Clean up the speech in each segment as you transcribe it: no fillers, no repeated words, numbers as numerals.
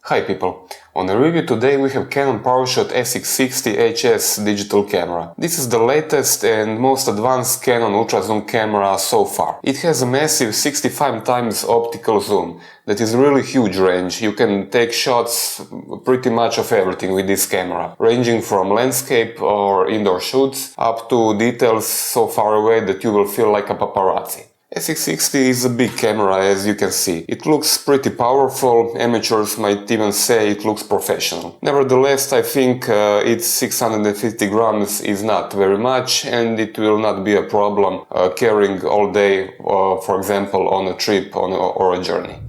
Hi people! On the review today we have Canon PowerShot SX60 HS digital camera. This is the latest and most advanced Canon ultra-zoom camera so far. It has a massive 65 times optical zoom. That is really huge range. You can take shots pretty much of everything with this camera, ranging from landscape or indoor shoots up to details so far away that you will feel like a paparazzi. SX60 is a big camera, as you can see. It looks pretty powerful, amateurs might even say it looks professional. Nevertheless, I think its 650 grams is not very much and it will not be a problem carrying all day, for example, on a trip or a journey.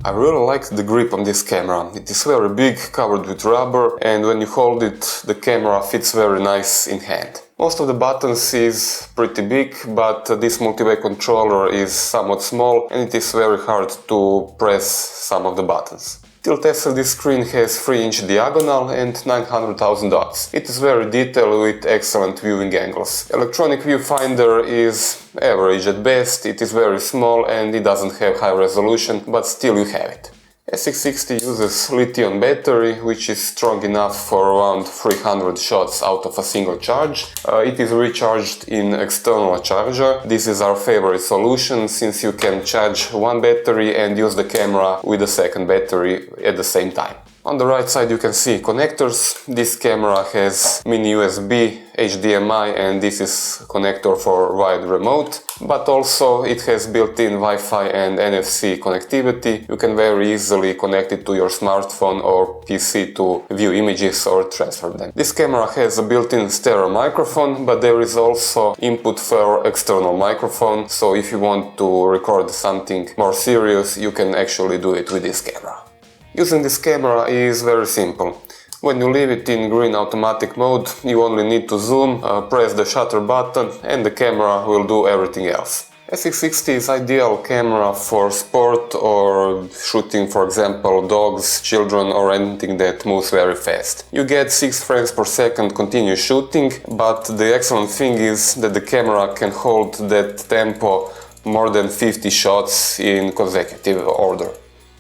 I really like the grip on this camera. It is very big, covered with rubber, and when you hold it, the camera fits very nice in hand. Most of the buttons is pretty big, but this multi-way controller is somewhat small and it is very hard to press some of the buttons. Tilt LCD screen has 3-inch diagonal and 900,000 dots. It is very detailed with excellent viewing angles. Electronic viewfinder is average at best, it is very small and it doesn't have high resolution, but still you have it. SX60 uses lithium battery, which is strong enough for around 300 shots out of a single charge. It is recharged in external charger. This is our favorite solution since you can charge one battery and use the camera with a second battery at the same time. On the right side you can see connectors. This camera has mini USB, HDMI and this is connector for wired remote, but also it has built-in Wi-Fi and NFC connectivity. You can very easily connect it to your smartphone or PC to view images or transfer them. This camera has a built-in stereo microphone, but there is also input for external microphone, so if you want to record something more serious, you can actually do it with this camera. Using this camera is very simple. When you leave it in green automatic mode, you only need to zoom, press the shutter button and the camera will do everything else. SX60 is ideal camera for sport or shooting, for example, dogs, children or anything that moves very fast. You get 6 frames per second continuous shooting, but the excellent thing is that the camera can hold that tempo more than 50 shots in consecutive order.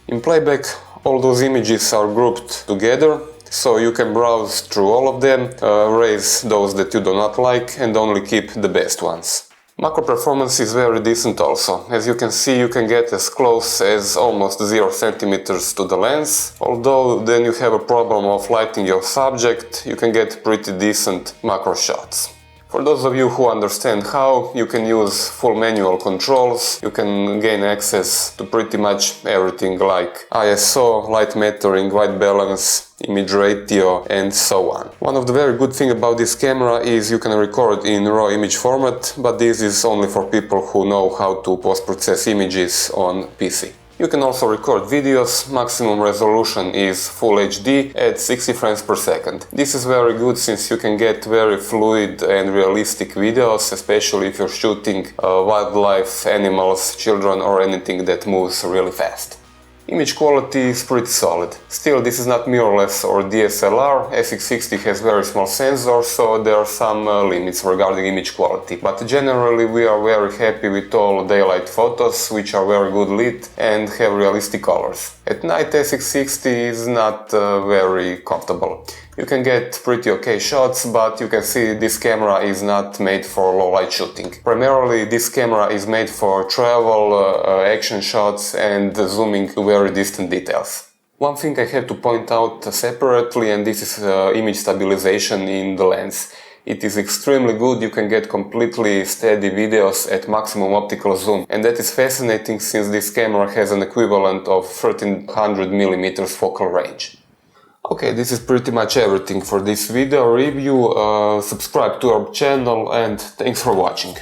In playback, all those images are grouped together, so you can browse through all of them, erase those that you do not like and only keep the best ones. Macro performance is very decent also. As you can see, you can get as close as almost 0 centimeters to the lens. Although then you have a problem of lighting your subject, you can get pretty decent macro shots. For those of you who understand how, you can use full manual controls, you can gain access to pretty much everything like ISO, light metering, white balance, image ratio and so on. One of the very good things about this camera is you can record in raw image format, but this is only for people who know how to post-process images on PC. You can also record videos. Maximum resolution is Full HD at 60 frames per second. This is very good since you can get very fluid and realistic videos, especially if you're shooting wildlife, animals, children or anything that moves really fast. Image quality is pretty solid. Still, this is not mirrorless or DSLR. SX60 has very small sensors, so there are some limits regarding image quality. But generally we are very happy with all daylight photos, which are very good lit and have realistic colors. At night SX60 is not very comfortable. You can get pretty okay shots, but you can see this camera is not made for low light shooting. Primarily this camera is made for travel, action shots and zooming to very distant details. One thing I have to point out separately, and this is image stabilization in the lens. It is extremely good, you can get completely steady videos at maximum optical zoom, and that is fascinating since this camera has an equivalent of 1300 mm focal range. Okay, this is pretty much everything for this video review. Subscribe to our channel and thanks for watching.